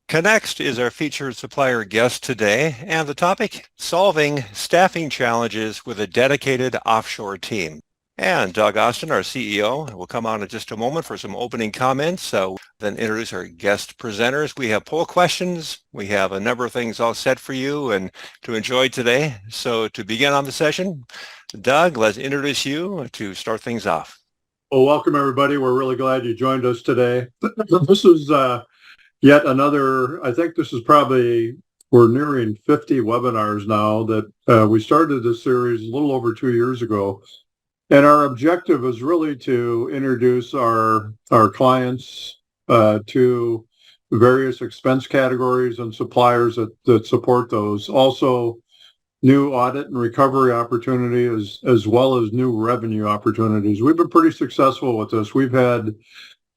Connext is our featured supplier guest today, and the topic, solving staffing challenges with a dedicated offshore team. And Doug Austin, our CEO, will come on in just a moment for some opening comments. Then introduce our guest presenters. We have poll questions. We have a number of things all set for you and to enjoy today. So to begin on the session, Doug, let's introduce you to start things off. Well, welcome everybody. We're really glad you joined us today. This is yet another, I think this is probably, we're nearing 50 webinars now that we started this series a little over 2 years ago. And our objective is really to introduce our clients to various expense categories and suppliers that support those. Also, new audit and recovery opportunities as well as new revenue opportunities. We've been pretty successful with this. We've had,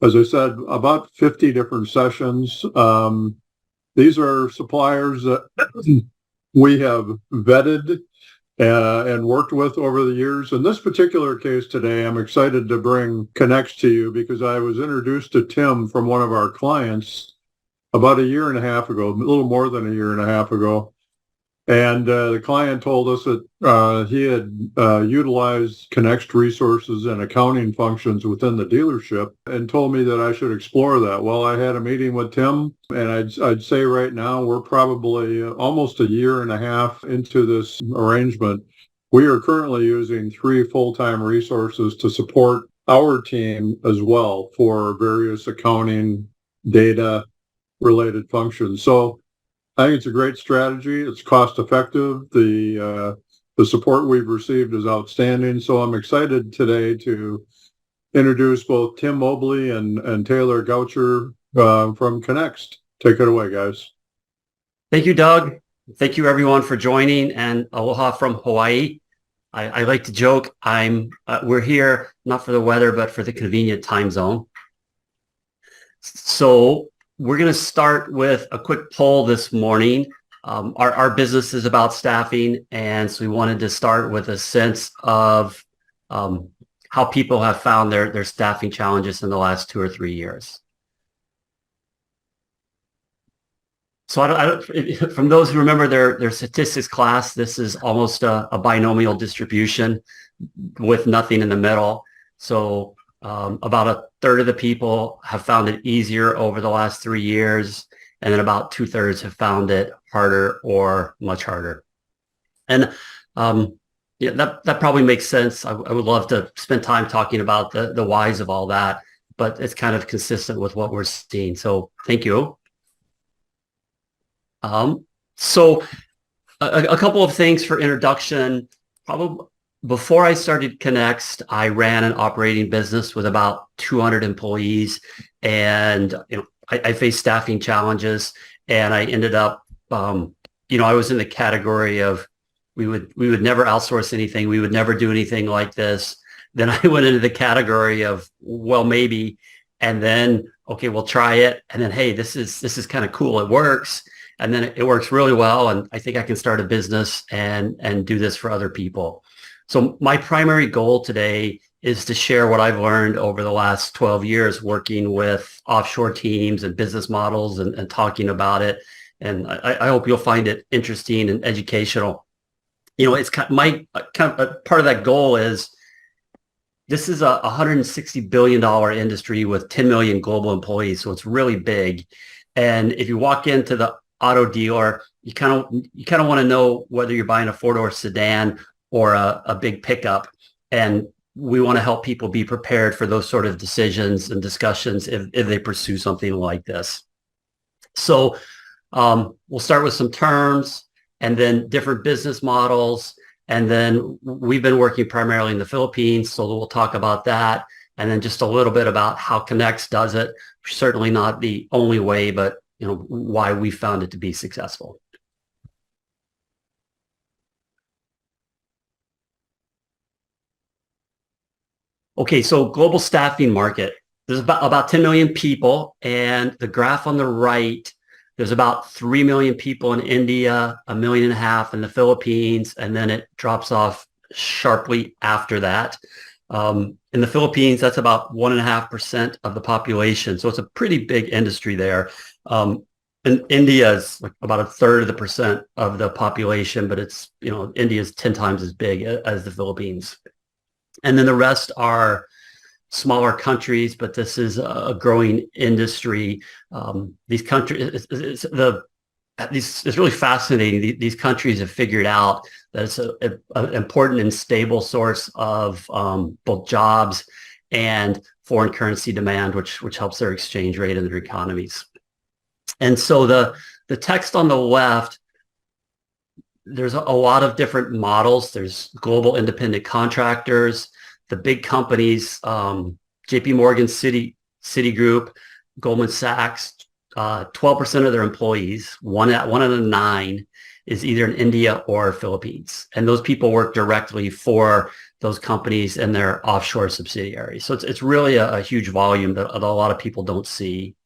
as I said, about 50 different sessions. These are suppliers that we have vetted and worked with over the years. In this particular case today, I'm excited to bring Connext to you because I was introduced to Tim from one of our clients about a year and a half ago, a little more than a year and a half ago. And the client told us that he had utilized Connext resources and accounting functions within the dealership and told me that I should explore that. Well, I had a meeting with Tim, and I'd say right now we're probably almost a year and a half into this arrangement. We are currently using 3 full-time resources to support our team as well for various accounting data related functions. So I think it's a great strategy. It's cost effective. The support we've received is outstanding. So I'm excited today to introduce both Tim Mobley and Taylor Goucher from Connext. Take it away, guys. Thank you, Doug. Thank you, everyone, for joining. And aloha from Hawaii. I like to joke. We're here not for the weather, but for the convenient time zone. So we're going to start with a quick poll this morning. Our business is about staffing, and so we wanted to start with a sense of how people have found their staffing challenges in the last 2 or 3 years. So from those who remember their statistics class, this is almost a binomial distribution with nothing in the middle. So about a third of the people have found it easier over the last 3 years, and then about 2/3 have found it harder or much harder. And yeah, that probably makes sense. I would love to spend time talking about the whys of all that, but it's kind of consistent with what we're seeing. So thank you. So a couple of things for introduction. Probably before I started Connext, I ran an operating business with about 200 employees, and I faced staffing challenges, and I ended up, I was in the category of we would never outsource anything, we would never do anything like this. Then I went into the category of, well, maybe, and then okay, we'll try it, and then hey, this is kind of cool, it works, and then it works really well, and I think I can start a business and do this for other people. So my primary goal today is to share what I've learned over the last 12 years working with offshore teams and business models and talking about it. And I hope you'll find it interesting and educational. It's part of that goal is this is a $160 billion industry with 10 million global employees. So it's really big. And if you walk into the auto dealer, you kind of want to know whether you're buying a 4-door sedan or a big pickup. And we want to help people be prepared for those sort of decisions and discussions if they pursue something like this. So we'll start with some terms and then different business models. And then we've been working primarily in the Philippines, so we'll talk about that. And then just a little bit about how Connext does it. Certainly not the only way, but why we found it to be successful. Okay, so global staffing market. There's about 10 million people, and the graph on the right, there's about 3 million people in India, 1.5 million in the Philippines, and then it drops off sharply after that. In the Philippines, that's about 1.5% of the population. So it's a pretty big industry there. And India is like about a third of the percent of the population, but it's, India is 10 times as big as the Philippines. And then the rest are smaller countries, but this is a growing industry. These countries, it's really fascinating. These countries have figured out that it's an important and stable source of both jobs and foreign currency demand, which helps their exchange rate and their economies. And so the text on the left, there's a lot of different models. There's global independent contractors, the big companies, JP Morgan, Citigroup, Goldman Sachs, 12% of their employees, one out of 9 is either in India or Philippines. And those people work directly for those companies and their offshore subsidiaries. So it's really a huge volume that a lot of people don't see.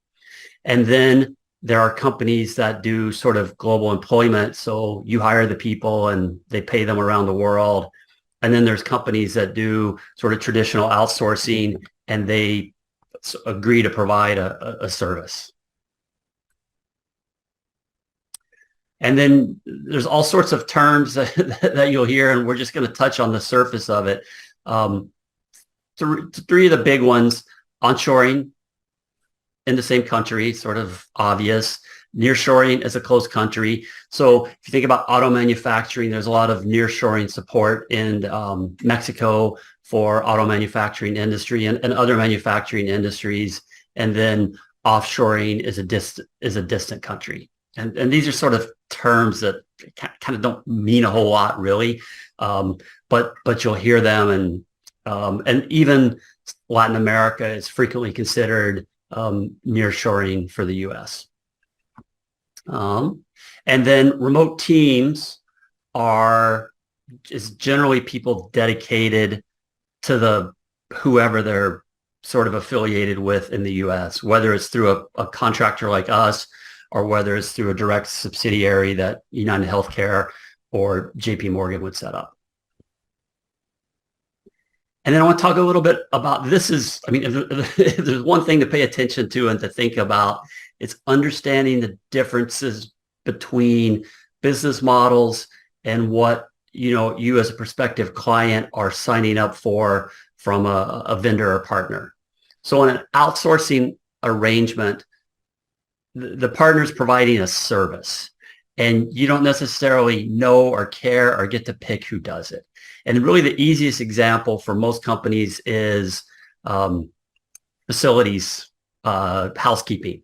And then there are companies that do sort of global employment. So you hire the people and they pay them around the world. And then there's companies that do sort of traditional outsourcing and they agree to provide a service. And then there's all sorts of terms that you'll hear, and we're just going to touch on the surface of it. Three of the big ones: onshoring in the same country, sort of obvious. Nearshoring is a close country. So if you think about auto manufacturing, there's a lot of nearshoring support in Mexico for auto manufacturing industry and other manufacturing industries. And then offshoring is a distant country. And these are sort of terms that kind of don't mean a whole lot, really, but you'll hear them, and even Latin America is frequently considered nearshoring for the U.S. And then remote teams is generally people dedicated to whoever they're sort of affiliated with in the U.S., whether it's through a contractor like us, or whether it's through a direct subsidiary that United Healthcare or JP Morgan would set up. And then I want to talk a little bit about if there's one thing to pay attention to and to think about, it's understanding the differences between business models and what you as a prospective client are signing up for from a vendor or partner. So in an outsourcing arrangement, the partner's providing a service, and you don't necessarily know or care or get to pick who does it. And really the easiest example for most companies is facilities, housekeeping.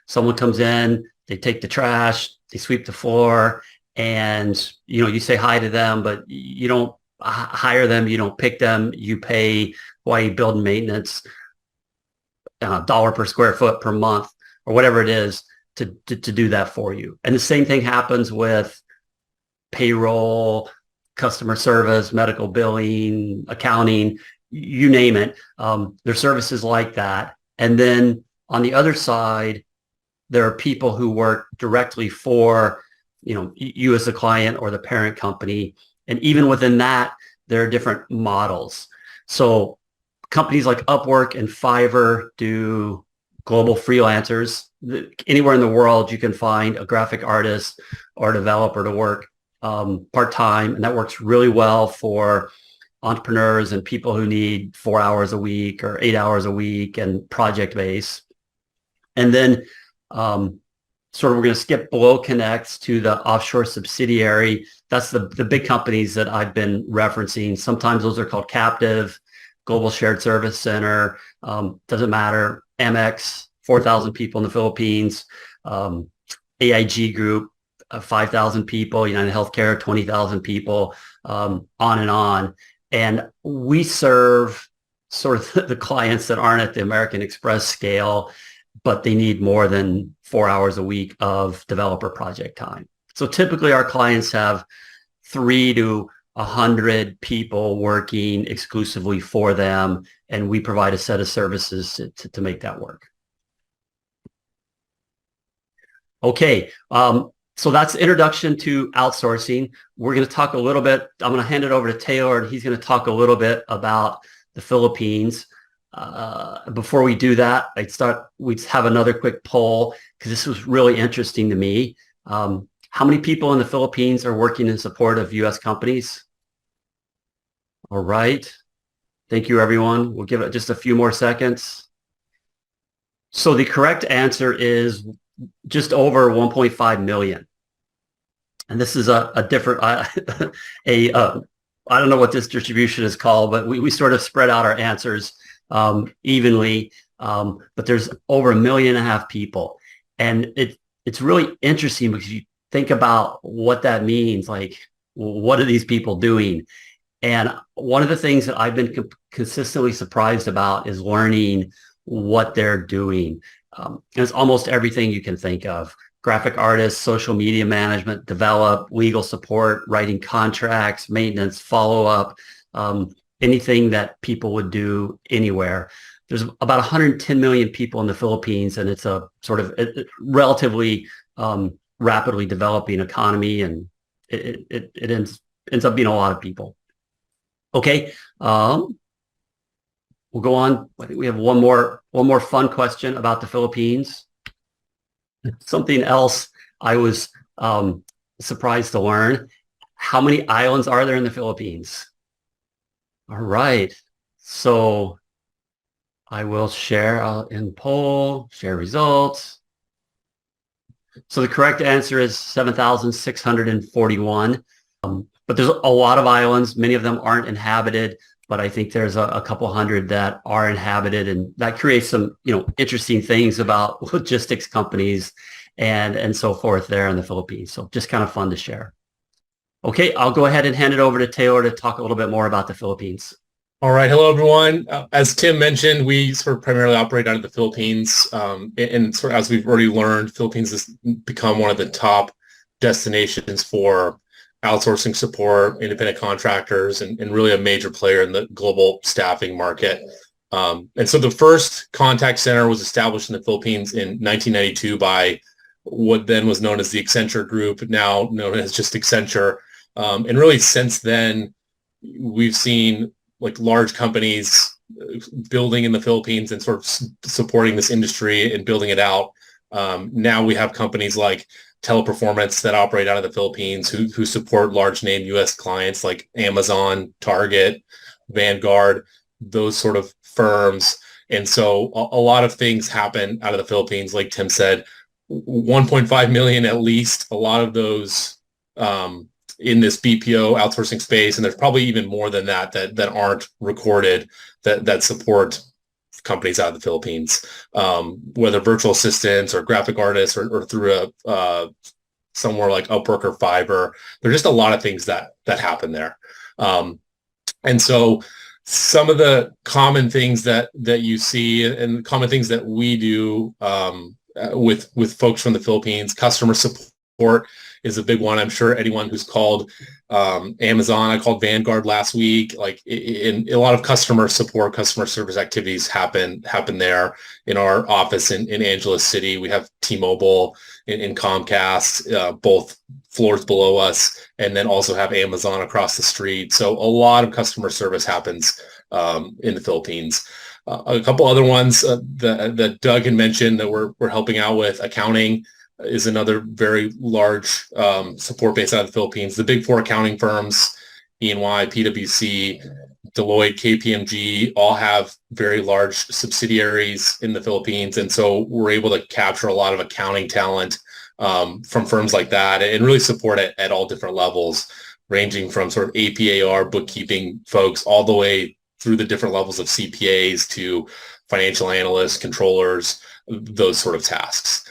Someone comes in, they take the trash, they sweep the floor, and you say hi to them, but you don't hire them, you don't pick them, you pay Hawaii Building Maintenance $1 per square foot per month, or whatever it is, to do that for you. And the same thing happens with payroll, customer service, medical billing, accounting, you name it. There's services like that. And then on the other side, there are people who work directly for, you as a client or the parent company. And even within that, there are different models. So companies like Upwork and Fiverr do global freelancers. Anywhere in the world, you can find a graphic artist or developer to work part-time, and that works really well for entrepreneurs and people who need 4 hours a week or 8 hours a week and project base. And then we're going to skip below Connext to the offshore subsidiary. That's the big companies that I've been referencing. Sometimes those are called captive, Global Shared Service Center, doesn't matter. Amex, 4,000 people in the Philippines, AIG Group, 5,000 people, United Healthcare, 20,000 people, on and on. And we serve sort of the clients that aren't at the American Express scale, but they need more than 4 hours a week of developer project time. So typically our clients have 3 to 100 people working exclusively for them, and we provide a set of services to make that work. Okay, so that's the introduction to outsourcing. We're going to talk a little bit, I'm going to hand it over to Taylor, and he's going to talk a little bit about the Philippines. before we do that, we'd have another quick poll because this was really interesting to me. How many people in the Philippines are working in support of U.S. companies? All right. Thank you, everyone. We'll give it just a few more seconds. So the correct answer is just over 1.5 million. And this is a different, I don't know what this distribution is called, but we sort of spread out our answers evenly. But there's over 1.5 million people. And it's really interesting because you think about what that means. Like, what are these people doing? And one of the things that I've been consistently surprised about is learning what they're doing. It's almost everything you can think of. Graphic artists, social media management, develop, legal support, writing contracts, maintenance, follow-up, anything that people would do anywhere. There's about 110 million people in the Philippines, and it's a sort of relatively rapidly developing economy, and it ends up being a lot of people. Okay, we'll go on. I think we have one more fun question about the Philippines. Something else I was surprised to learn. How many islands are there in the Philippines? All right. So I will share in poll, share results. So the correct answer is 7,641. But there's a lot of islands. Many of them aren't inhabited, but I think there's a couple hundred that are inhabited, and that creates some, interesting things about logistics companies and so forth there in the Philippines. So just kind of fun to share. Okay, I'll go ahead and hand it over to Taylor to talk a little bit more about the Philippines. All right. Hello, everyone. As Tim mentioned, we sort of primarily operate out of the Philippines. And sort of as we've already learned, Philippines has become one of the top destinations for outsourcing support, independent contractors, and really a major player in the global staffing market. And so the first contact center was established in the Philippines in 1992 by what then was known as the Accenture Group, now known as just Accenture. And really since then, we've seen like large companies building in the Philippines and sort of supporting this industry and building it out. Now we have companies like Teleperformance that operate out of the Philippines who support large name U.S. clients like Amazon, Target, Vanguard, those sort of firms. And so a lot of things happen out of the Philippines. Like Tim said, 1.5 million at least, a lot of those in this BPO outsourcing space. And there's probably even more than that aren't recorded that support companies out of the Philippines, whether virtual assistants or graphic artists or through somewhere like Upwork or Fiverr. There's just a lot of things that happen there. And so some of the common things that you see and common things that we do with folks from the Philippines, customer support is a big one. I'm sure anyone who's called Amazon, I called Vanguard last week, like in a lot of customer support, customer service activities happen there in our office in Angeles City. We have T-Mobile in Comcast, both floors below us, and then also have Amazon across the street. So a lot of customer service happens in the Philippines. A couple other ones that Doug had mentioned that we're helping out with. Accounting is another very large support base out of the Philippines. The big four accounting firms, E&Y, PwC, Deloitte, KPMG, all have very large subsidiaries in the Philippines. And so we're able to capture a lot of accounting talent from firms like that and really support it at all different levels, ranging from sort of AP/AR bookkeeping folks all the way through the different levels of CPAs to financial analysts, controllers, those sort of tasks.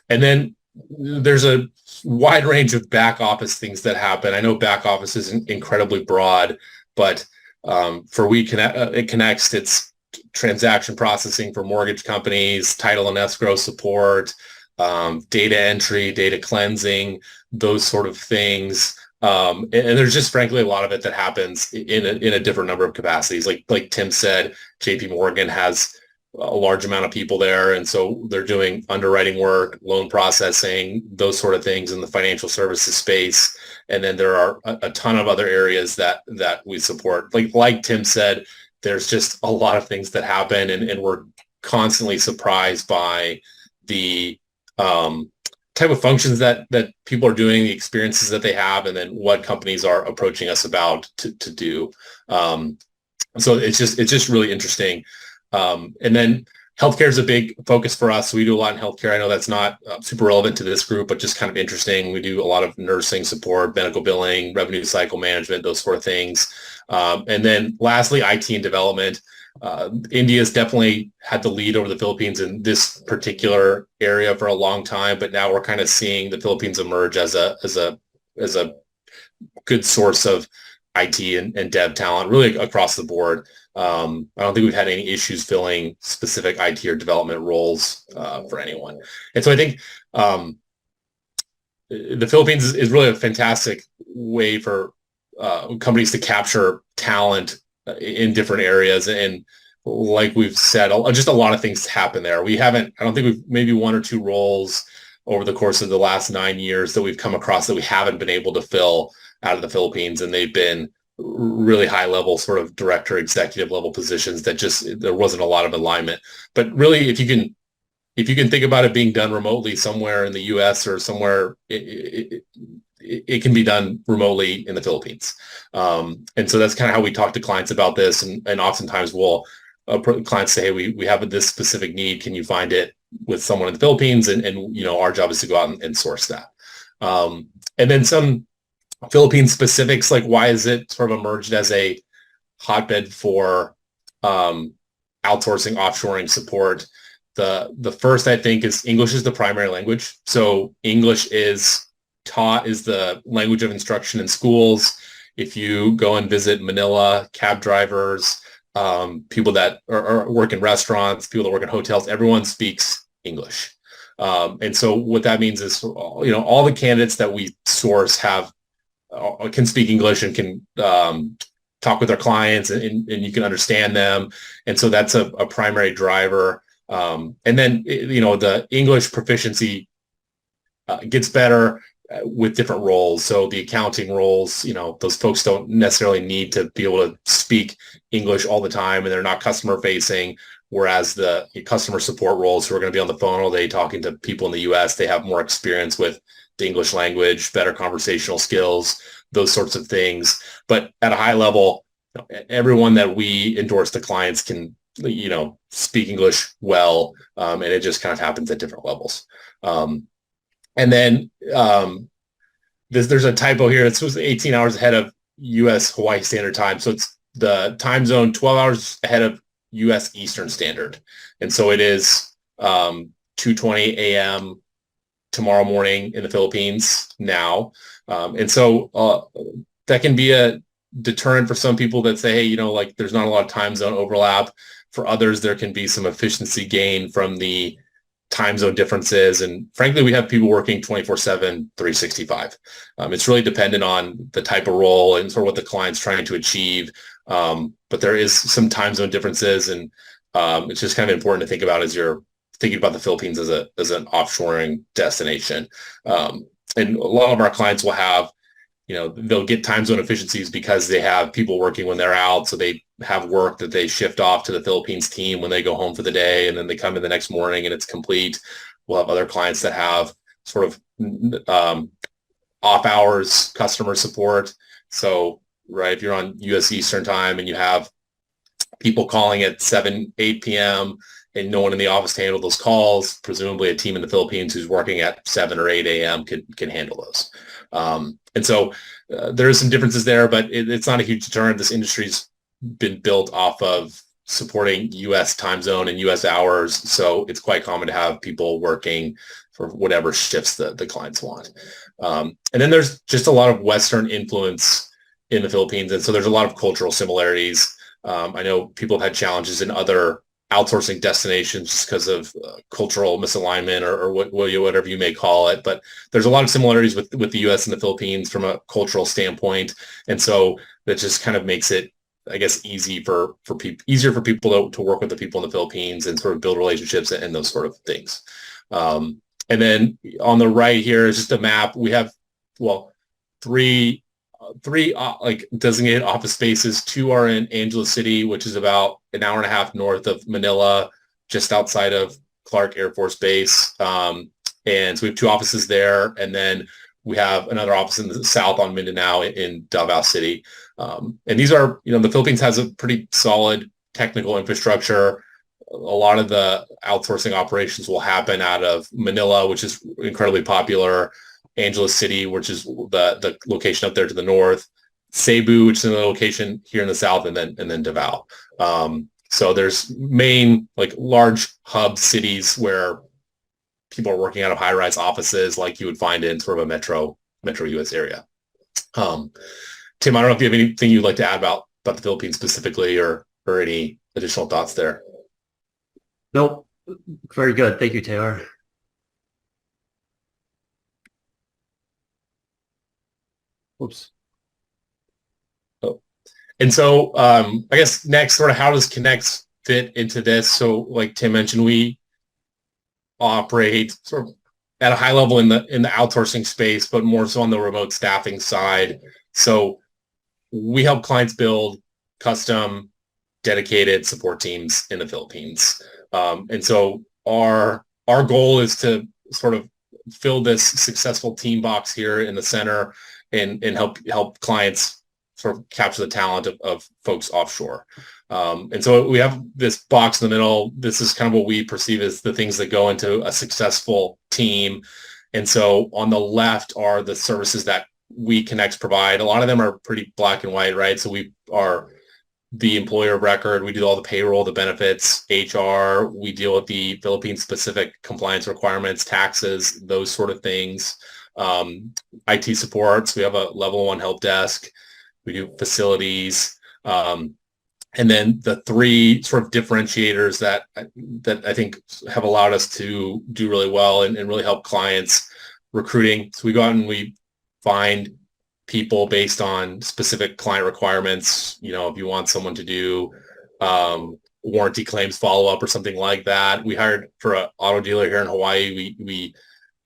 And then there's a wide range of back office things that happen. I know back office is incredibly broad, but for Connext, it's transaction processing for mortgage companies, title and escrow support, data entry, data cleansing, those sort of things. And there's just frankly a lot of it that happens in a different number of capacities. Like Tim said, JP Morgan has a large amount of people there. And so they're doing underwriting work, loan processing, those sort of things in the financial services space. And then there are a ton of other areas that we support. Like Tim said, there's just a lot of things that happen, and we're constantly surprised by the type of functions that people are doing, the experiences that they have, and then what companies are approaching us about to do. So it's just really interesting. And then healthcare is a big focus for us. We do a lot in healthcare. I know that's not super relevant to this group, but just kind of interesting. We do a lot of nursing support, medical billing, revenue cycle management, those sort of things. And then lastly, IT and development. India's definitely had the lead over the Philippines in this particular area for a long time, but now we're kind of seeing the Philippines emerge as a good source of IT and dev talent, really across the board. I don't think we've had any issues filling specific IT or development roles for anyone. And so I think the Philippines is really a fantastic way for companies to capture talent in different areas. And like we've said, just a lot of things happen there. I don't think we've maybe one or two roles over the course of the last 9 years that we've come across that we haven't been able to fill out of the Philippines. And they've been really high level sort of director, executive level positions that just, there wasn't a lot of alignment. But really, if you can think about it being done remotely somewhere in the US or somewhere, it can be done remotely in the Philippines. And so that's kind of how we talk to clients about this. And oftentimes we'll clients say, hey, we have this specific need. Can you find it with someone in the Philippines? And our job is to go out and source that. And then some Philippine specifics, like why is it sort of emerged as a hotbed for outsourcing, offshoring support? The first, I think, is English is the primary language. So English is taught is the language of instruction in schools. If you go and visit Manila, cab drivers, people that are work in restaurants, people that work in hotels, everyone speaks English. And so what that means is, all the candidates that we source can speak English and can talk with their clients and you can understand them. And so that's a primary driver. And then, the English proficiency gets better with different roles. So the accounting roles, those folks don't necessarily need to be able to speak English all the time, and they're not customer facing. Whereas the customer support roles, who are going to be on the phone all day talking to people in the US, they have more experience with the English language, better conversational skills, those sorts of things. But at a high level, everyone that we endorse to clients can, speak English well, and it just kind of happens at different levels. And then there's a typo here. It's supposed to be 18 hours ahead of U.S. Hawaii Standard Time. So it's the time zone 12 hours ahead of U.S. Eastern Standard. And so it is 2:20 a.m. tomorrow morning in the Philippines now. And so that can be a deterrent for some people that say, hey, there's not a lot of time zone overlap. For others, there can be some efficiency gain from the time zone differences. And frankly, we have people working 24/7, 365. It's really dependent on the type of role and sort of what the client's trying to achieve. But there is some time zone differences, and it's just kind of important to think about as you're thinking about the Philippines as an offshoring destination. And a lot of our clients will have, they'll get time zone efficiencies because they have people working when they're out. So they have work that they shift off to the Philippines team when they go home for the day, and then they come in the next morning and it's complete. We'll have other clients that have sort of off hours customer support. So, right, if you're on US Eastern Time and you have people calling at 7, 8 p.m. and no one in the office to handle those calls, presumably a team in the Philippines who's working at 7 or 8 a.m. can handle those. And so there are some differences there, but it's not a huge deterrent. This industry's been built off of supporting U.S. time zone and U.S. hours. So it's quite common to have people working for whatever shifts the clients want. And then there's just a lot of Western influence in the Philippines. And so there's a lot of cultural similarities. I know people have had challenges in other outsourcing destinations just because of cultural misalignment or whatever you may call it. But there's a lot of similarities with the U.S. and the Philippines from a cultural standpoint. And so that just kind of makes it, I guess, easier for people to work with the people in the Philippines and sort of build relationships and those sort of things. And then on the right here is just a map. We have, 3 three like designated office spaces. Two are in Angeles City, which is about an hour and a half north of Manila, just outside of Clark Air Force Base. And so we have two offices there. And then we have another office in the south on Mindanao in Davao City. And these are, the Philippines has a pretty solid technical infrastructure. A lot of the outsourcing operations will happen out of Manila, which is incredibly popular, Angeles City, which is the location up there to the north, Cebu, which is another location here in the south, and then Davao. So there's main like large hub cities where people are working out of high-rise offices like you would find in sort of a metro US area. Tim, I don't know if you have anything you'd like to add about the Philippines specifically or any additional thoughts there. Nope. Very good. Thank you, Taylor. Oops. Oh. And so I guess next, sort of how does Connext fit into this? So like Tim mentioned, we operate sort of at a high level in the outsourcing space, but more so on the remote staffing side. So we help clients build custom dedicated support teams in the Philippines. And so our goal is to sort of fill this successful team box here in the center and help clients sort of capture the talent of folks offshore. And so we have this box in the middle. This is kind of what we perceive as the things that go into a successful team. And so on the left are the services that we Connext provide. A lot of them are pretty black and white, right? So we are the employer of record. We do all the payroll, the benefits, HR. We deal with the Philippine-specific compliance requirements, taxes, those sort of things. IT supports. We have a level 1 help desk. We do facilities. And then the three sort of differentiators that I think have allowed us to do really well and really help clients recruiting. So we go out and we find people based on specific client requirements. If you want someone to do warranty claims follow-up or something like that. We hired for an auto dealer here in Hawaii. We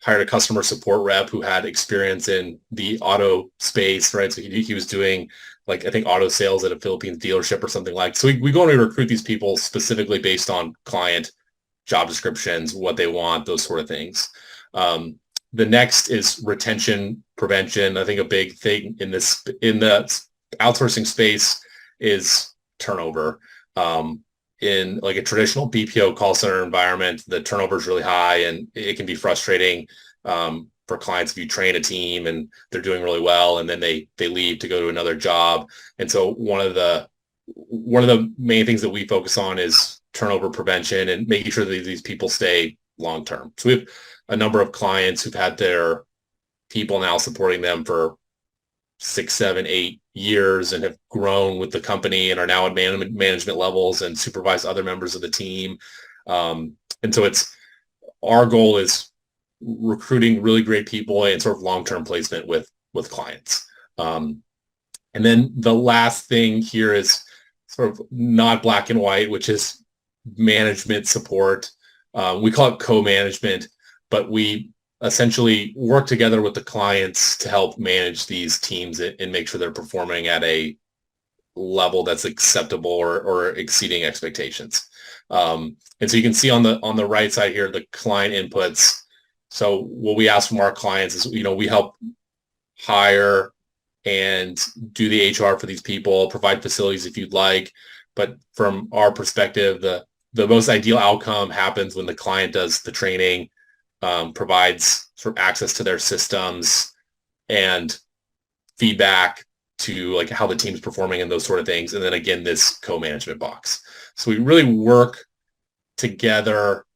hired a customer support rep who had experience in the auto space, right? So he was doing like, I think, auto sales at a Philippines dealership or something like. So we go and we recruit these people specifically based on client job descriptions, what they want, those sort of things. The next is retention prevention. I think a big thing in the outsourcing space is turnover. In like a traditional BPO call center environment, the turnover is really high and it can be frustrating for clients if you train a team and they're doing really well and then they leave to go to another job. And so one of the main things that we focus on is turnover prevention and making sure that these people stay long term. So we have a number of clients who've had their people now supporting them for 6, 7, 8 years and have grown with the company and are now at management levels and supervise other members of the team. And so our goal is recruiting really great people and sort of long-term placement with clients. And then the last thing here is sort of not black and white, which is management support. We call it co-management, but we essentially work together with the clients to help manage these teams and make sure they're performing at a level that's acceptable or exceeding expectations. And so you can see on the right side here, the client inputs. So what we ask from our clients is, we help hire and do the HR for these people, provide facilities if you'd like. But from our perspective, the most ideal outcome happens when the client does the training, provides sort of access to their systems and feedback to like how the team's performing and those sort of things. And then again, this co-management box. So we really work together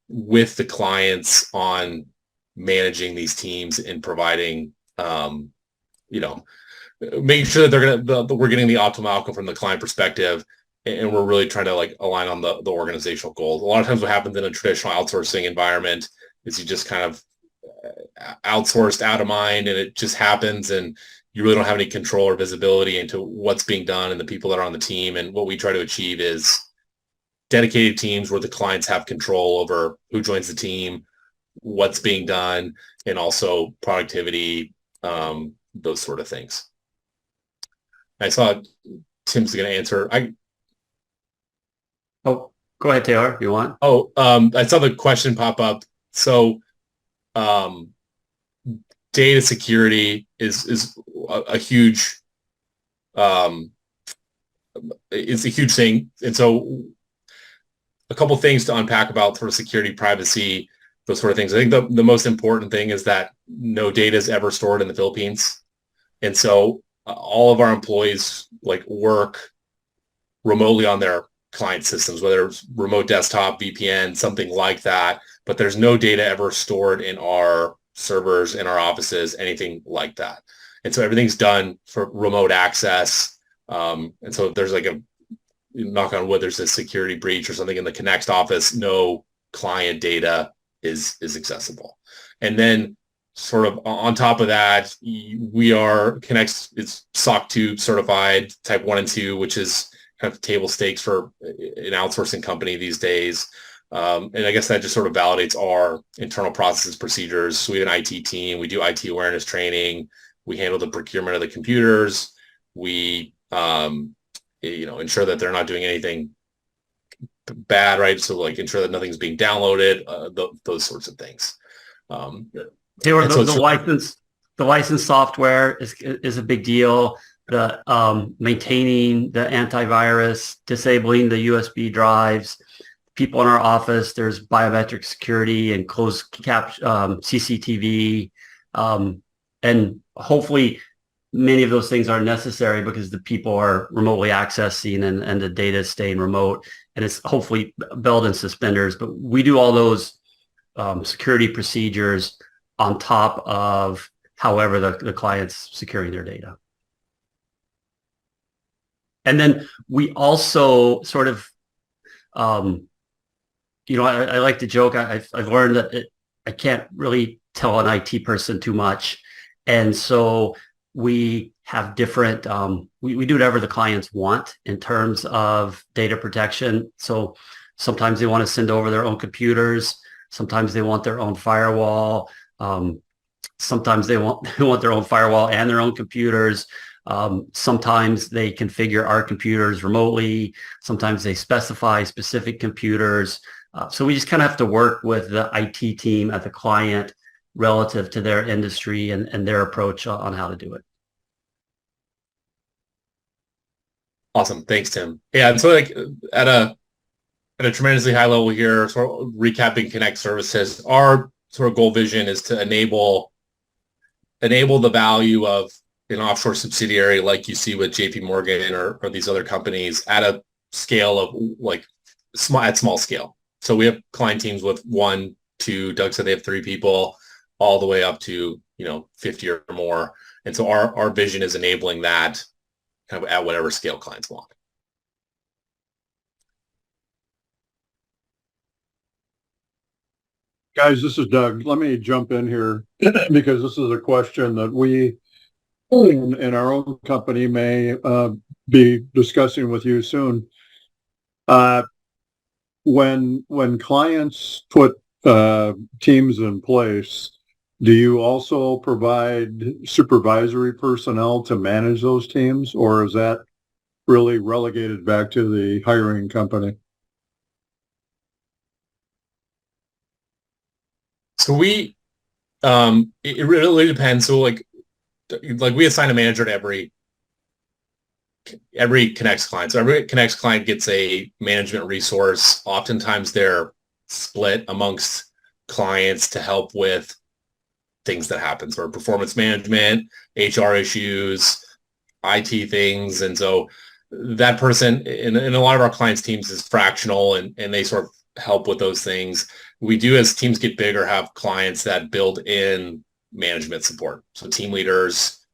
with the clients on managing these teams and providing, making sure that we're getting the optimal outcome from the client perspective. And we're really trying to like align on the organizational goals. A lot of times what happens in a traditional outsourcing environment is you just kind of outsourced out of mind and it just happens and you really don't have any control or visibility into what's being done and the people that are on the team. And what we try to achieve is dedicated teams where the clients have control over who joins the team, what's being done, and also productivity, those sort of things. I saw Tim's going to answer. Oh, go ahead, Taylor, if you want. I saw the question pop up. So, data security is a huge, it's a huge thing. And so a couple things to unpack about sort of security, privacy, those sort of things. I think the most important thing is that no data is ever stored in the Philippines. And so all of our employees work remotely on their client systems, whether it's remote desktop, VPN, something like that. But there's no data ever stored in our servers, in our offices, anything like that. And so everything's done for remote access. And so if there's knock on wood, there's a security breach or something in the Connext office, no client data is accessible. And then sort of on top of that, Connext is SOC 2 certified type 1 and 2, which is kind of table stakes for an outsourcing company these days. And I guess that just sort of validates our internal processes, procedures. So we have an IT team. We do IT awareness training. We handle the procurement of the computers. We ensure that they're not doing anything bad, right? So ensure that nothing's being downloaded, those sorts of things. Taylor, the license software is a big deal. The maintaining the antivirus, disabling the USB drives. People in our office, there's biometric security and closed CCTV, and hopefully many of those things are necessary because the people are remotely accessing and the data is staying remote, and it's hopefully belt and suspenders. But we do all those security procedures on top of however the client's securing their data. And then we also sort of, I like to joke. I've learned that I can't really tell an IT person too much. And so we have different, we do whatever the clients want in terms of data protection. So sometimes they want to send over their own computers. Sometimes they want their own firewall. Sometimes they want their own firewall and their own computers. Sometimes they configure our computers remotely. Sometimes they specify specific computers. So we just kind of have to work with the IT team at the client relative to their industry and their approach on how to do it. Awesome. Thanks, Tim. Yeah. And so at a tremendously high level here, sort of recapping Connext services, our sort of goal vision is to enable the value of an offshore subsidiary like you see with JP Morgan or these other companies at a scale of small scale. So we have client teams with 1, 2, Doug said they have 3 people, all the way up to 50 or more. And so our vision is enabling that kind of at whatever scale clients want. Guys, this is Doug. Let me jump in here because this is a question that we in our own company may be discussing with you soon. When clients put teams in place, do you also provide supervisory personnel to manage those teams, or is that really relegated back to the hiring company? So it really depends. So we assign a manager to every Connext client. So every Connext client gets a management resource. Oftentimes they're split amongst clients to help with things that happen, sort of performance management, HR issues, IT things. And so that person in a lot of our clients' teams is fractional and they sort of help with those things. We do, as teams get bigger, have clients that build in management support. So team leaders,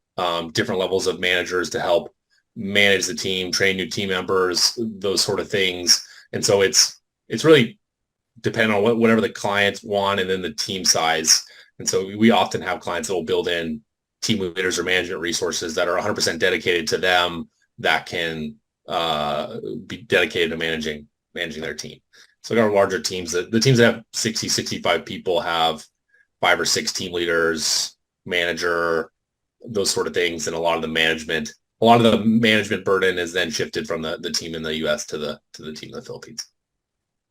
different levels of managers to help manage the team, train new team members, those sort of things. And so it's really dependent on whatever the clients want and then the team size. And so we often have clients that will build in team leaders or management resources that are 100% dedicated to them that can be dedicated to managing their team. So our larger teams, the teams that have 60, 65 people have 5 or 6 team leaders, manager, those sort of things, and a lot of the management burden is then shifted from the team in the U.S. to the team in the Philippines.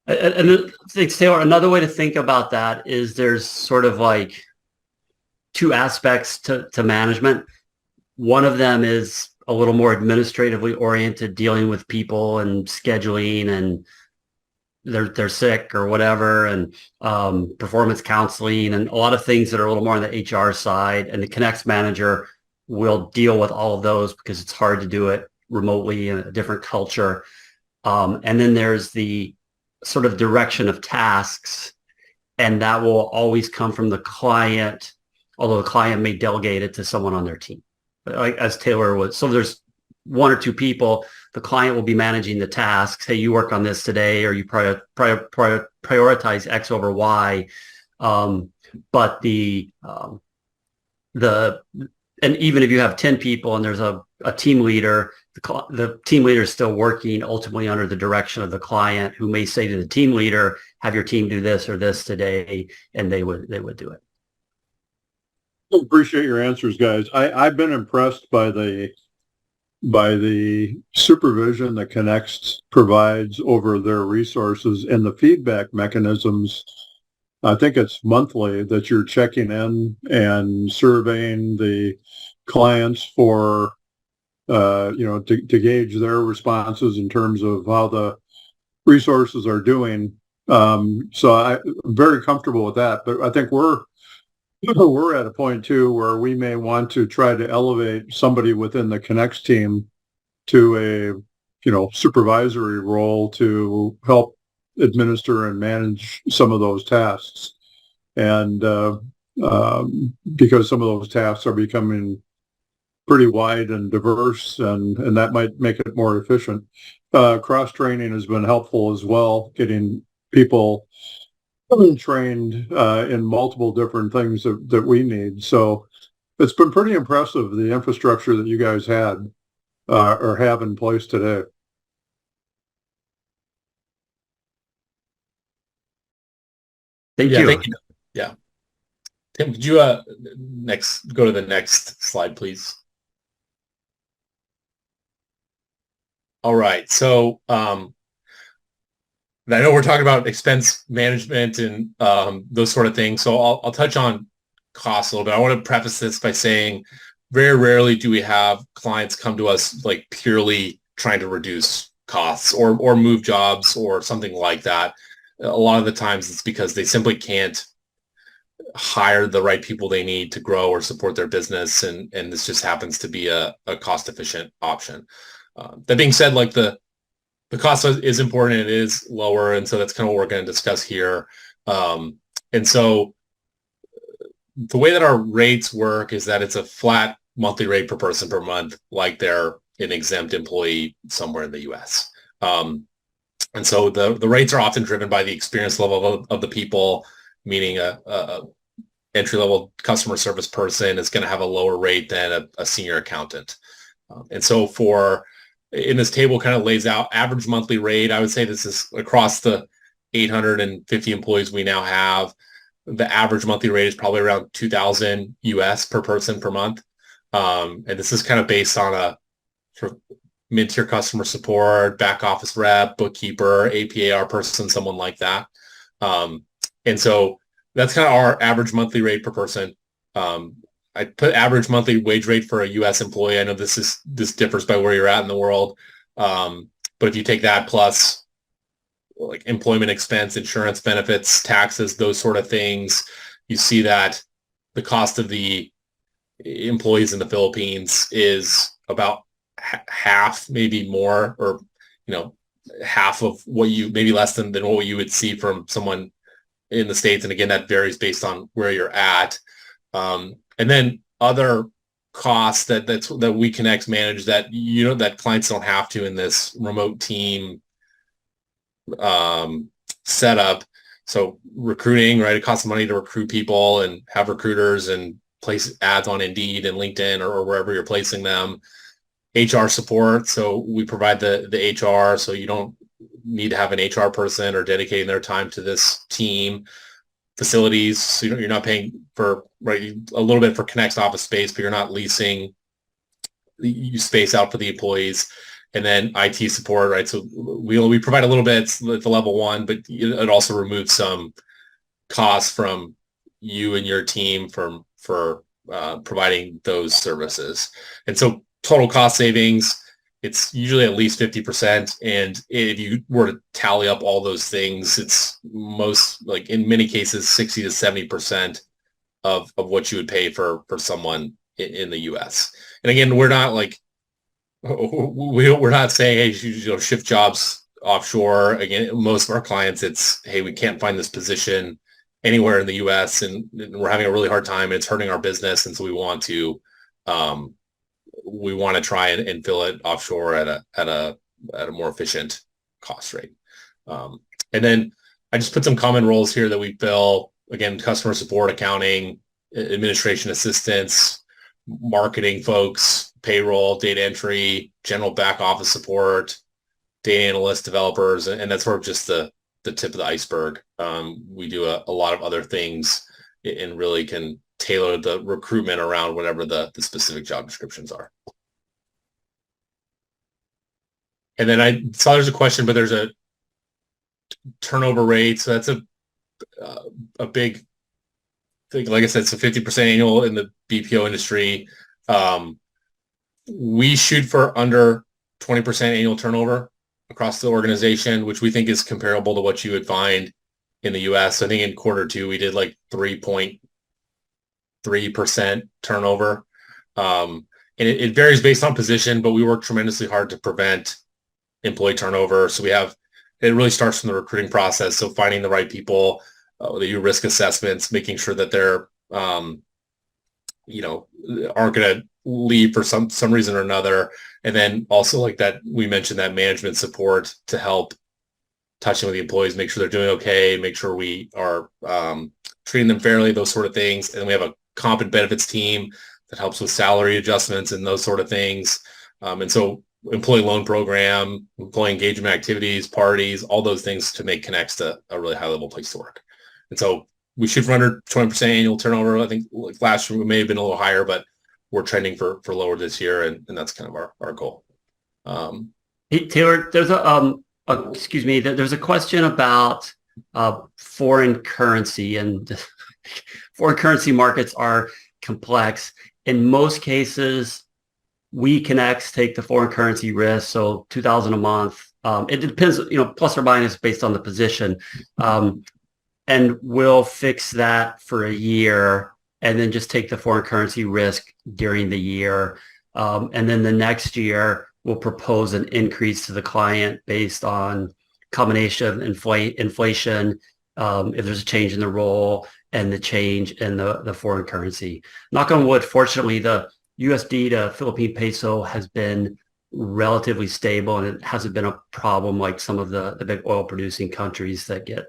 And I think, Taylor, another way to think about that is there's sort of like two aspects to management. One of them is a little more administratively oriented, dealing with people and scheduling, and they're sick or whatever, and performance counseling, and a lot of things that are a little more on the HR side. And the Connext manager will deal with all of those because it's hard to do it remotely in a different culture. And then there's the sort of direction of tasks, and that will always come from the client, although the client may delegate it to someone on their team. Like as Taylor was, so there's one or two people, the client will be managing the tasks. Hey, you work on this today, or you prioritize X over Y. But and even if you have 10 people and there's a team leader, the team leader is still working ultimately under the direction of the client, who may say to the team leader, have your team do this or this today, and they would do it. Appreciate your answers, guys. I've been impressed by the supervision that Connext provides over their resources and the feedback mechanisms. I think it's monthly that you're checking in and surveying the clients for, to gauge their responses in terms of how the resources are doing. So I'm very comfortable with that. But I think we're at a point too where we may want to try to elevate somebody within the Connext team to a, supervisory role to help administer and manage some of those tasks. And because some of those tasks are becoming pretty wide and diverse, and that might make it more efficient. Cross-training has been helpful as well, getting people trained in multiple different things that we need. So it's been pretty impressive, the infrastructure that you guys had or have in place today. Thank you. Thank you. Yeah. Tim, could you go to the next slide, please? All right. So I know we're talking about expense management and those sort of things. So I'll touch on costs a little bit. I want to preface this by saying very rarely do we have clients come to us like purely trying to reduce costs or move jobs or something like that. A lot of the times it's because they simply can't hire the right people they need to grow or support their business. And this just happens to be a cost-efficient option. That being said, like the cost is important. It is lower. And so that's kind of what we're going to discuss here. And so the way that our rates work is that it's a flat monthly rate per person per month, like they're an exempt employee somewhere in the US. And so the rates are often driven by the experience level of the people, meaning a entry-level customer service person is going to have a lower rate than a senior accountant. And so in this table kind of lays out average monthly rate. I would say this is across the 850 employees we now have. The average monthly rate is probably around 2,000 US per person per month. And this is kind of based on a sort of mid-tier customer support, back office rep, bookkeeper, APAR person, someone like that. And so that's kind of our average monthly rate per person. I put average monthly wage rate for a U.S. employee. I know this differs by where you're at in the world. But if you take that plus like employment expense, insurance benefits, taxes, those sort of things, you see that the cost of the employees in the Philippines is about half, maybe more, or, half of what maybe less than what you would see from someone in the States. And again, that varies based on where you're at. And then other costs that we Connext manage that that clients don't have to in this remote team setup. So recruiting, right? It costs money to recruit people and have recruiters and place ads on Indeed and LinkedIn or wherever you're placing them. HR support. So we provide the HR, so you don't need to have an HR person or dedicating their time to this team. facilities. So you're not paying for a little bit for Connext office space, but you're not leasing space out for the employees. And then IT support, right? So we provide a little bit at the level one, but it also removes some costs from you and your team for providing those services. And so total cost savings, it's usually at least 50%. And if you were to tally up all those things, it's in many cases, 60 to 70% of what you would pay for someone in the US. And again, we're not saying, hey, you shift jobs offshore. Again, most of our clients, it's, hey, we can't find this position anywhere in the US and we're having a really hard time and it's hurting our business. And so we want to try and fill it offshore at a more efficient cost rate. And then I just put some common roles here that we fill. Again, customer support, accounting, administration assistants, marketing folks, payroll, data entry, general back office support, data analysts, developers, and that's sort of just the tip of the iceberg. We do a lot of other things and really can tailor the recruitment around whatever the specific job descriptions are. And then I saw there's a question, but there's a turnover rate. So that's a big thing. Like I said, it's a 50% annual in the BPO industry. We shoot for under 20% annual turnover across the organization, which we think is comparable to what you would find in the US. I think in Q2, we did 3.3% turnover. And it varies based on position, but we work tremendously hard to prevent employee turnover. So it really starts from the recruiting process. So finding the right people, they do risk assessments, making sure that they're, aren't going to leave for some reason or another. And then also that we mentioned that management support to help touching with the employees, make sure they're doing okay, make sure we are treating them fairly, those sort of things. And we have a comp and benefits team that helps with salary adjustments and those sort of things. And so employee loan program, employee engagement activities, parties, all those things to make Connext a really high level place to work. And so we shoot for under 20% annual turnover. I think last year we may have been a little higher, but we're trending for lower this year. And that's kind of our goal. Hey, Taylor, there's there's a question about foreign currency, and foreign currency markets are complex. In most cases, we Connext take the foreign currency risk, so $2,000 a month. It depends, plus or minus based on the position. And we'll fix that for a year and then just take the foreign currency risk during the year. And then the next year, we'll propose an increase to the client based on combination of inflation, if there's a change in the role, and the change in the foreign currency. Knock on wood, fortunately, the USD to Philippine peso has been relatively stable, and it hasn't been a problem like some of the big oil producing countries that get,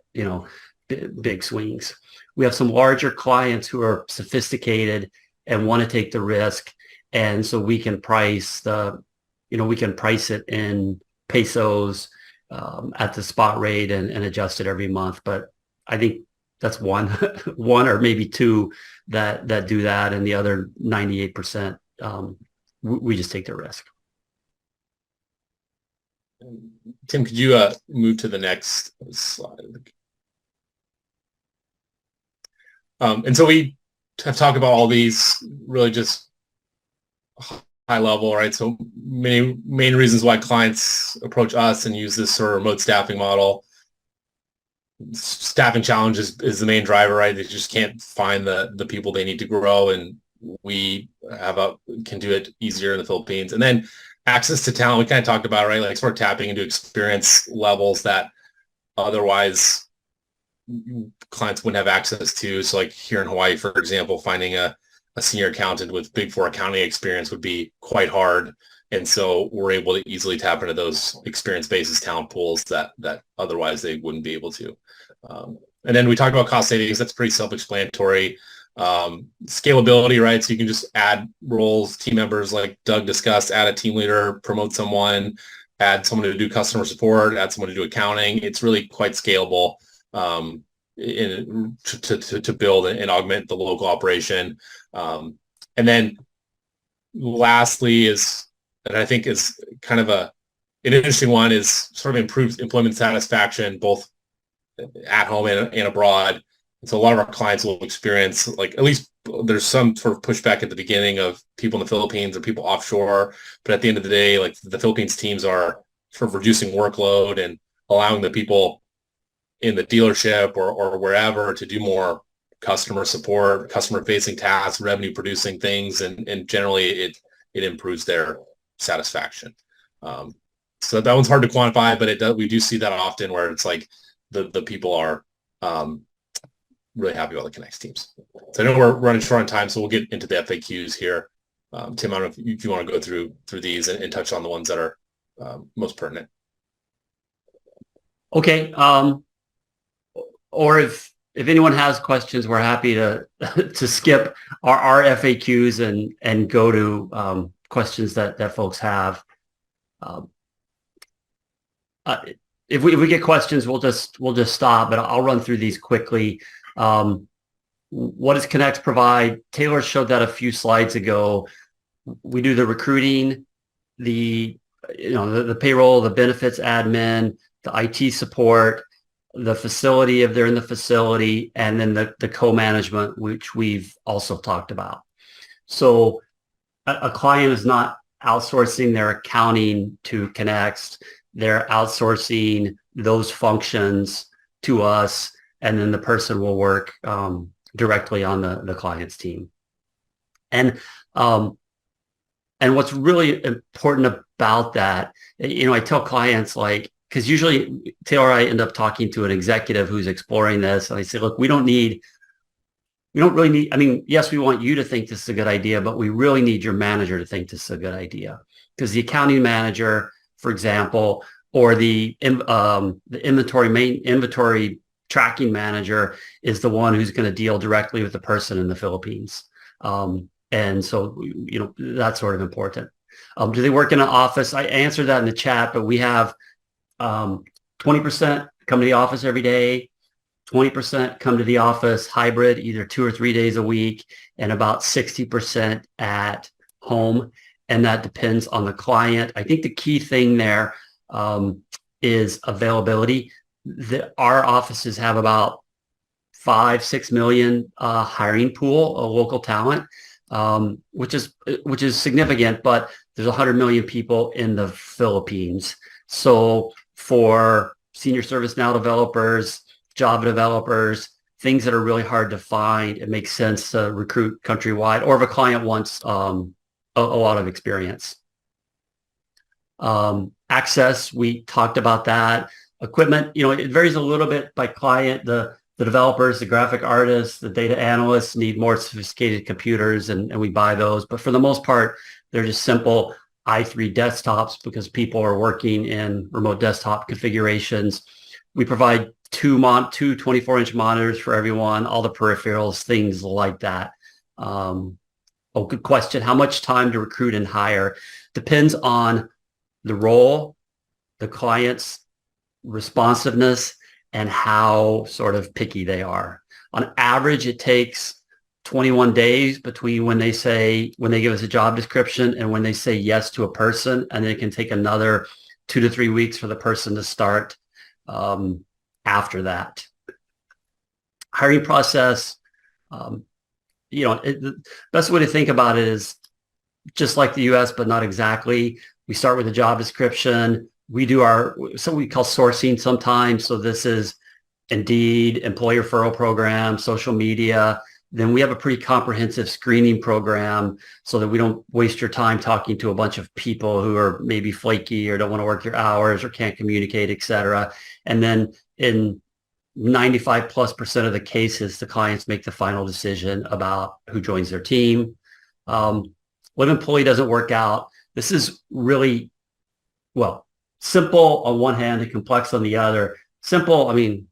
big swings. We have some larger clients who are sophisticated and want to take the risk. And so we can price it in pesos at the spot rate and adjust it every month. But I think that's one or maybe two that do that, and the other 98%, we just take the risk. Tim, could you move to the next slide? And so we have talked about all these really just high level, right? So many main reasons why clients approach us and use this sort of remote staffing model. Staffing challenges is the main driver, right? They just can't find the people they need to grow, and we can do it easier in the Philippines. And then access to talent, we kind of talked about, right? Sort of tapping into experience levels that otherwise clients wouldn't have access to. So here in Hawaii, for example, finding a senior accountant with Big Four accounting experience would be quite hard. And so we're able to easily tap into those experience-based talent pools that otherwise they wouldn't be able to. And then we talk about cost savings. That's pretty self-explanatory. Scalability, right? So you can just add roles, team members like Doug discussed, add a team leader, promote someone, add someone to do customer support, add someone to do accounting. It's really quite scalable. to build and augment the local operation. And then lastly and I think is kind of an interesting one, is sort of improved employment satisfaction, both at home and abroad. And so a lot of our clients will experience, like, at least there's some sort of pushback at the beginning of people in the Philippines or people offshore. But at the end of the day, like, the Philippines teams are sort of reducing workload and allowing the people in the dealership or wherever to do more customer support, customer facing tasks, revenue producing things. And generally it improves their satisfaction. So that one's hard to quantify, but we do see that often, where it's like the people are really happy about the Connext teams. So I know we're running short on time, so we'll get into the FAQs here. Tim, I don't know if you want to go through these and touch on the ones that are most pertinent. Okay. Or if anyone has questions, we're happy to to skip our FAQs and go to questions that folks have. If we get questions, we'll just stop, but I'll run through these quickly. What does Connext provide? Taylor showed that a few slides ago. We do the recruiting, the payroll, the benefits admin, the IT support, the facility if they're in the facility, and then the co-management, which we've also talked about. So a client is not outsourcing their accounting to Connext. They're outsourcing those functions to us, and then the person will work directly on the client's team. And what's really important about that, I tell clients, like, because usually Taylor and I end up talking to an executive who's exploring this, and I say, look, we don't really need, I mean, yes, we want you to think this is a good idea, but we really need your manager to think this is a good idea. Because the accounting manager, for example, or the inventory tracking manager is the one who's going to deal directly with the person in the Philippines. And so, that's sort of important. Do they work in an office? I answered that in the chat, but we have 20% come to the office every day, 20% come to the office hybrid, either 2 or 3 days a week, and about 60% at home. And that depends on the client. I think the key thing there is availability. Our offices have about 5-6 million hiring pool of local talent, which is significant, but there's 100 million people in the Philippines. So for senior ServiceNow developers, Java developers, things that are really hard to find, it makes sense to recruit countrywide, or if a client wants a lot of experience. Access, we talked about that. Equipment, it varies a little bit by client. The developers, the graphic artists, the data analysts need more sophisticated computers, and we buy those. But for the most part, they're just simple i3 desktops because people are working in remote desktop configurations. We provide two 24-inch monitors for everyone, all the peripherals, things like that. Good question. How much time to recruit and hire? Depends on the role, the client's responsiveness, and how sort of picky they are. On average, it takes 21 days between when they give us a job description and when they say yes to a person, and it can take another 2 to 3 weeks for the person to start after that. Hiring process, the best way to think about it is just like the US, but not exactly. We start with a job description. We do what we call sourcing sometimes. So this is Indeed, employee referral program, social media. Then we have a pretty comprehensive screening program so that we don't waste your time talking to a bunch of people who are maybe flaky or don't want to work your hours or can't communicate, et cetera. And then in 95+% of the cases, the clients make the final decision about who joins their team. What employee doesn't work out? This is really, simple on one hand and complex on the other. Simple, I mean,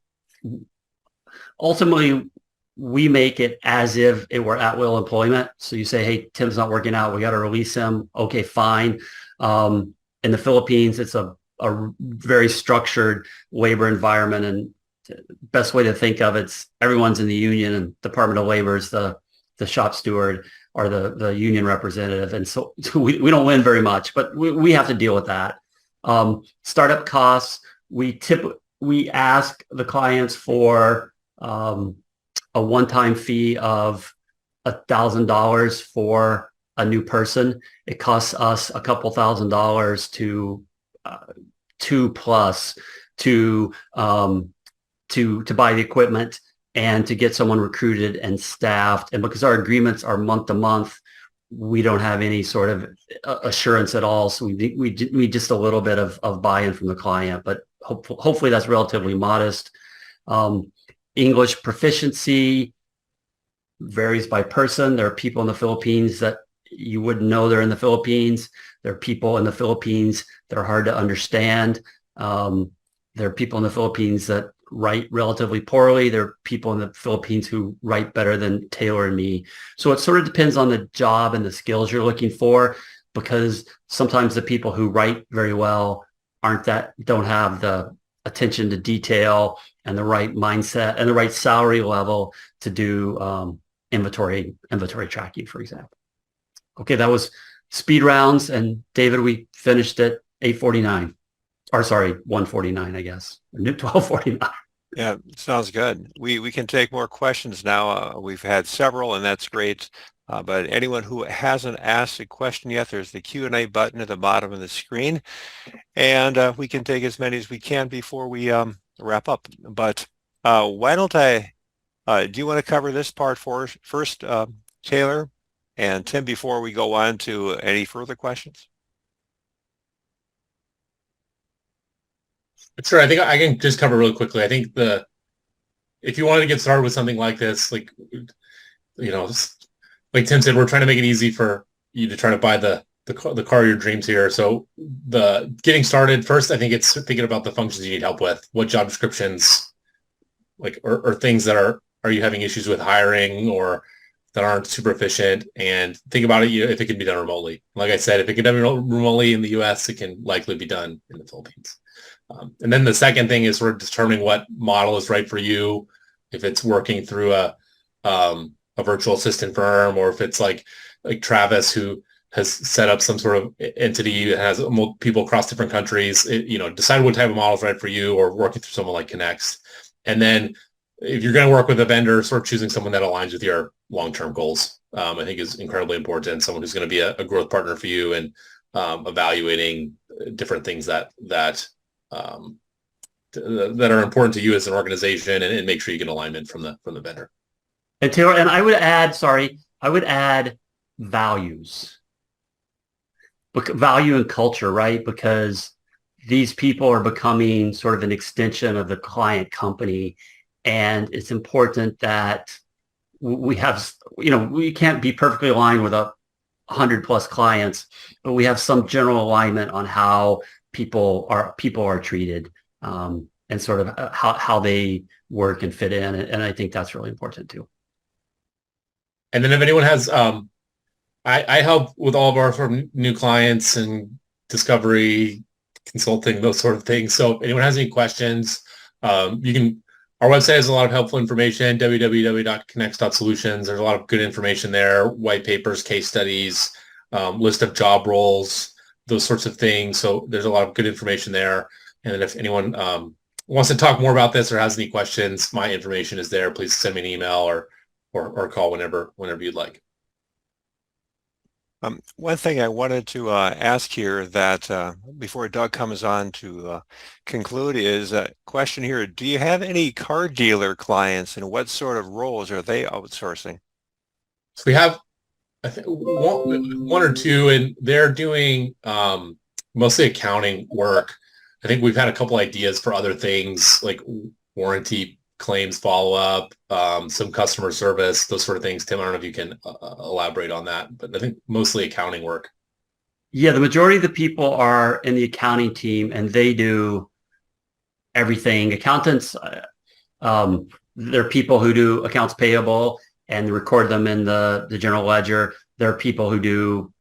ultimately, we make it as if it were at-will employment. So you say, hey, Tim's not working out. We got to release him. Okay, fine. In the Philippines, it's a very structured labor environment. And best way to think of it's everyone's in the union, and Department of Labor is the shop steward or the union representative. And so we don't win very much, but we have to deal with that. Startup costs, we ask the clients for a one-time fee of $1,000 for a new person. It costs us a couple $1,000 to $2,000+ to buy the equipment and to get someone recruited and staffed. And because our agreements are month to month, we don't have any sort of assurance at all. So we just a little bit of buy-in from the client, but hopefully that's relatively modest. English proficiency varies by person. There are people in the Philippines that you wouldn't know they're in the Philippines. There are people in the Philippines that are hard to understand. There are people in the Philippines that write relatively poorly. There are people in the Philippines who write better than Taylor and me. So it sort of depends on the job and the skills you're looking for, because sometimes the people who write very well don't have the attention to detail and the right mindset and the right salary level to do inventory tracking, for example. Okay, that was speed rounds. And David, we finished at 8:49. Or sorry, 1:49, I guess. 12:49. Yeah, sounds good. We can take more questions now. We've had several, and that's great. But anyone who hasn't asked a question yet, there's the Q&A button at the bottom of the screen, and we can take as many as we can before we wrap up. But why don't do you want to cover this part first, Taylor and Tim, before we go on to any further questions? Sure. I think I can just cover really quickly. I think if you wanted to get started with something like this, like Tim said, we're trying to make it easy for you to try to buy the car of your dreams here. So the getting started first, I think it's thinking about the functions you need help with. What job descriptions, or things that are you having issues with hiring or that aren't super efficient, and think about it if it can be done remotely. Like I said, if it can be done remotely in the US, it can likely be done in the Philippines. And then the second thing is sort of determining what model is right for you. If it's working through a virtual assistant firm, or if it's like Travis, who has set up some sort of entity that has people across different countries. Decide what type of model is right for you, or working through someone like Connext. And then if you're going to work with a vendor, sort of choosing someone that aligns with your long-term goals, I think is incredibly important. Someone who's going to be a growth partner for you, and evaluating different things that are important to you as an organization, and make sure you get alignment from the vendor. And Taylor, and I would add values, value and culture, right? Because these people are becoming sort of an extension of the client company, and it's important that we have, we can't be perfectly aligned with 100+ clients, but we have some general alignment on how people are treated, and sort of how they work and fit in. And I think that's really important too. And then if anyone has, I help with all of our sort of new clients and discovery consulting, those sort of things. So if anyone has any questions, our website has a lot of helpful information, www.connext.solutions. There's a lot of good information there, white papers, case studies, list of job roles, those sorts of things. So there's a lot of good information there. And then if anyone wants to talk more about this or has any questions, my information is there. Please send me an email or call whenever you'd like. One thing I wanted to ask here that before Doug comes on to conclude is a question here. Do you have any car dealer clients, and what sort of roles are they outsourcing? So we have, I think, one or two, and they're doing mostly accounting work. I think we've had a couple ideas for other things like warranty claims follow-up, some customer service, those sort of things. Tim, I don't know if you can elaborate on that, but I think mostly accounting work. Yeah, the majority of the people are in the accounting team, and they do everything. Accountants, there are people who do accounts payable and record them in the general ledger. There are people who do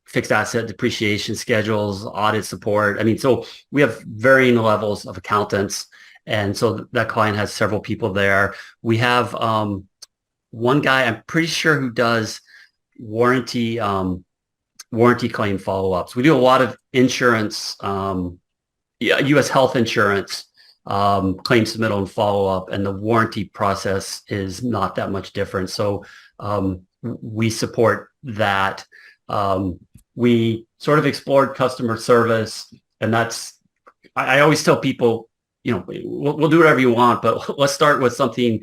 fixed asset depreciation schedules, audit support. I mean, so we have varying levels of accountants. And so that client has several people there. We have one guy, I'm pretty sure, who does warranty claim follow-ups. We do a lot of insurance, U.S. health insurance claim submittal and follow-up, and the warranty process is not that much different. So we support that. We sort of explored customer service, and I always tell people, we'll do whatever you want, but let's start with something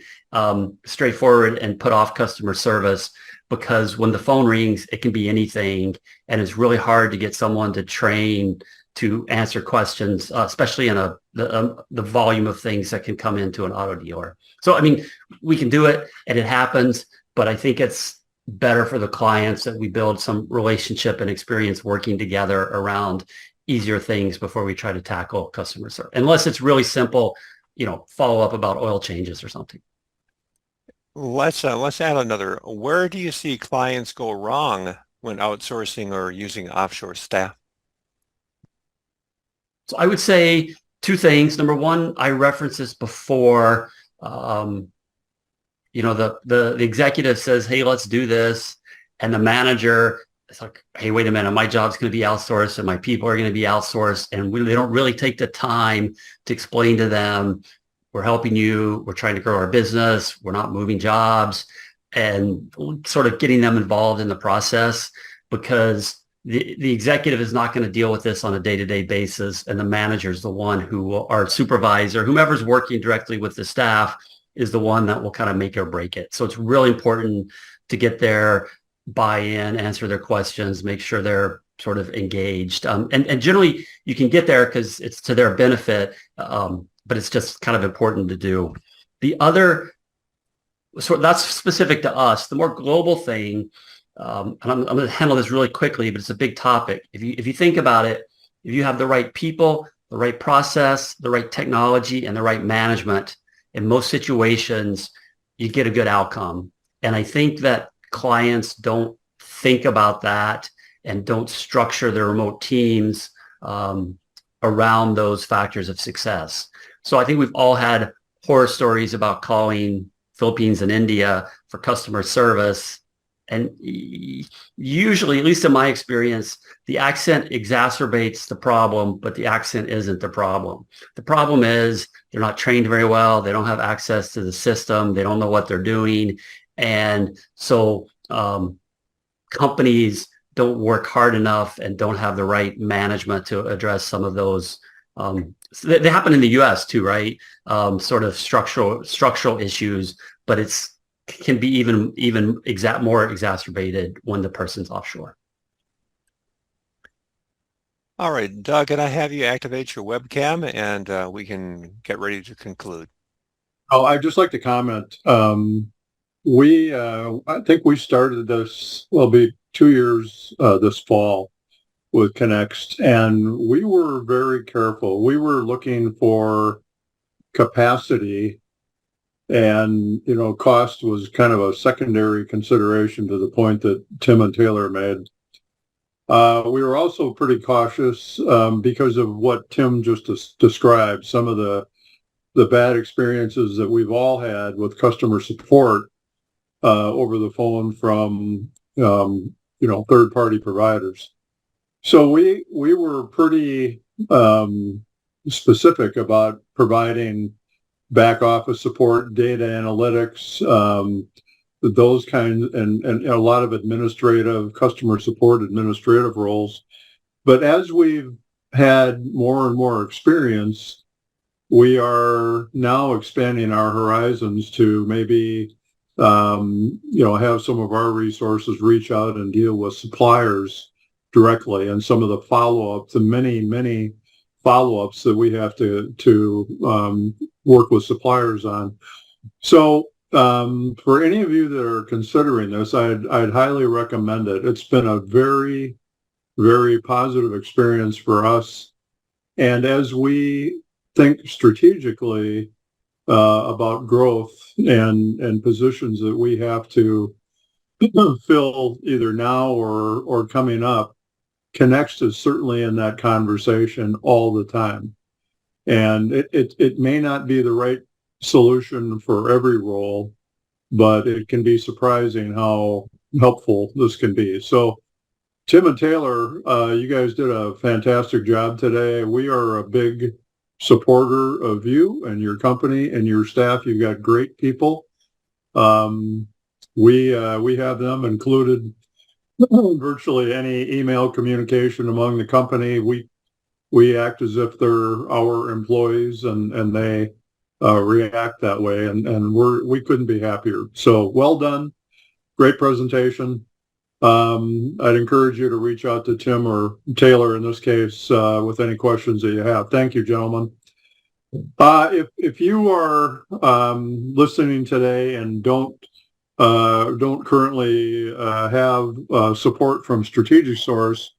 straightforward and put off customer service, because when the phone rings, it can be anything, and it's really hard to get someone to train to answer questions, especially in the volume of things that can come into an auto dealer. So, I mean, we can do it and it happens, but I think it's better for the clients that we build some relationship and experience working together around easier things before we try to tackle customer service, unless it's really simple, follow up about oil changes or something. Let's add another. Where do you see clients go wrong when outsourcing or using offshore staff? So I would say two things. Number one, I referenced this before. The executive says, "Hey, let's do this," and the manager is like, "Hey, wait a minute, my job's going to be outsourced, and my people are going to be outsourced," and they don't really take the time to explain to them, "We're helping you. We're trying to grow our business. We're not moving jobs," and sort of getting them involved in the process, because the executive is not going to deal with this on a day-to-day basis, and the manager is the one our supervisor, whomever's working directly with the staff, is the one that will kind of make or break it. So it's really important to get their buy-in, answer their questions, make sure they're sort of engaged. And generally, you can get there because it's to their benefit, but it's just kind of important to do. The other, so that's specific to us. The more global thing, and I'm going to handle this really quickly, but it's a big topic. If you think about it, if you have the right people, the right process, the right technology, and the right management, in most situations, you get a good outcome. And I think that clients don't think about that and don't structure their remote teams around those factors of success. So I think we've all had horror stories about calling Philippines and India for customer service. And usually, at least in my experience, the accent exacerbates the problem, but the accent isn't the problem. The problem is they're not trained very well. They don't have access to the system. They don't know what they're doing. And so companies don't work hard enough and don't have the right management to address some of those. They happen in the U.S. too, right? Sort of structural issues, but can be even more exacerbated when the person's offshore. All right, Doug, can I have you activate your webcam, and we can get ready to conclude? Oh, I'd just like to comment. I think we started this, will be 2 years this fall with Connext, and we were very careful. We were looking for capacity, and cost was kind of a secondary consideration to the point that Tim and Taylor made. We were also pretty cautious because of what Tim just described, some of the bad experiences that we've all had with customer support over the phone from third-party providers. So we were pretty specific about providing back office support, data analytics, those kinds, and a lot of customer support administrative roles. But as we've had more and more experience, we are now expanding our horizons to maybe have some of our resources reach out and deal with suppliers directly, and some of the follow-ups, the many follow-ups that we have to work with suppliers on. So for any of you that are considering this, I'd highly recommend it. It's been a very, very positive experience for us. And as we think strategically about growth and positions that we have to fill either now or coming up, Connext is certainly in that conversation all the time. And it may not be the right solution for every role, but it can be surprising how helpful this can be. So Tim and Taylor, you guys did a fantastic job today. We are a big supporter of you and your company and your staff. You've got great people. We have them included virtually any email communication among the company. We act as if they're our employees, and they react that way, and we couldn't be happier. So well done, great presentation. I'd encourage you to reach out to Tim or Taylor in this case with any questions that you have. Thank you, gentlemen. If you are listening today and don't currently have support from Strategic Source,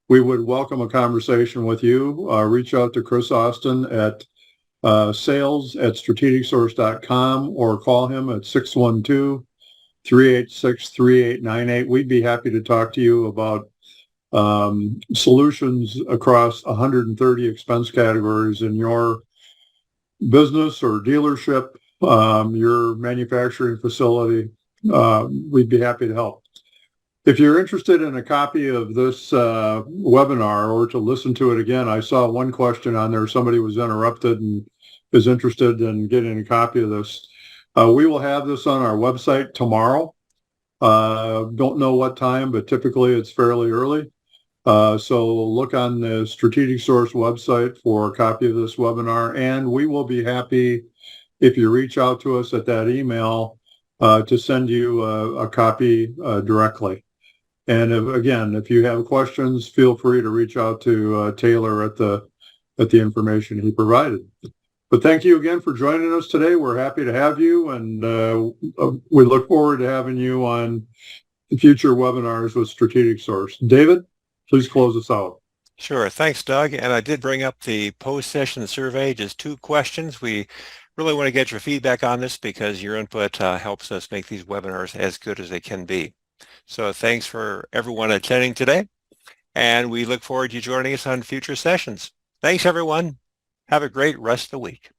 we would welcome a conversation with you. Reach out to Chris Austin at sales@strategicsource.com or call him at 612-386-3898. We'd be happy to talk to you about solutions across 130 expense categories in your business or dealership, your manufacturing facility. We'd be happy to help. If you're interested in a copy of this webinar or to listen to it again, I saw one question on there. Somebody was interrupted and is interested in getting a copy of this. We will have this on our website tomorrow. Don't know what time, but typically it's fairly early. So look on the Strategic Source website for a copy of this webinar, and we will be happy if you reach out to us at that email to send you a copy directly. And if you have questions, feel free to reach out to Taylor at the information he provided. But thank you again for joining us today. We're happy to have you, and we look forward to having you on future webinars with Strategic Source. David, please close us out. Sure. Thanks, Doug. And I did bring up the post-session survey, just 2 questions. We really want to get your feedback on this because your input helps us make these webinars as good as they can be. So thanks for everyone attending today, and we look forward to you joining us on future sessions. Thanks, everyone. Have a great rest of the week.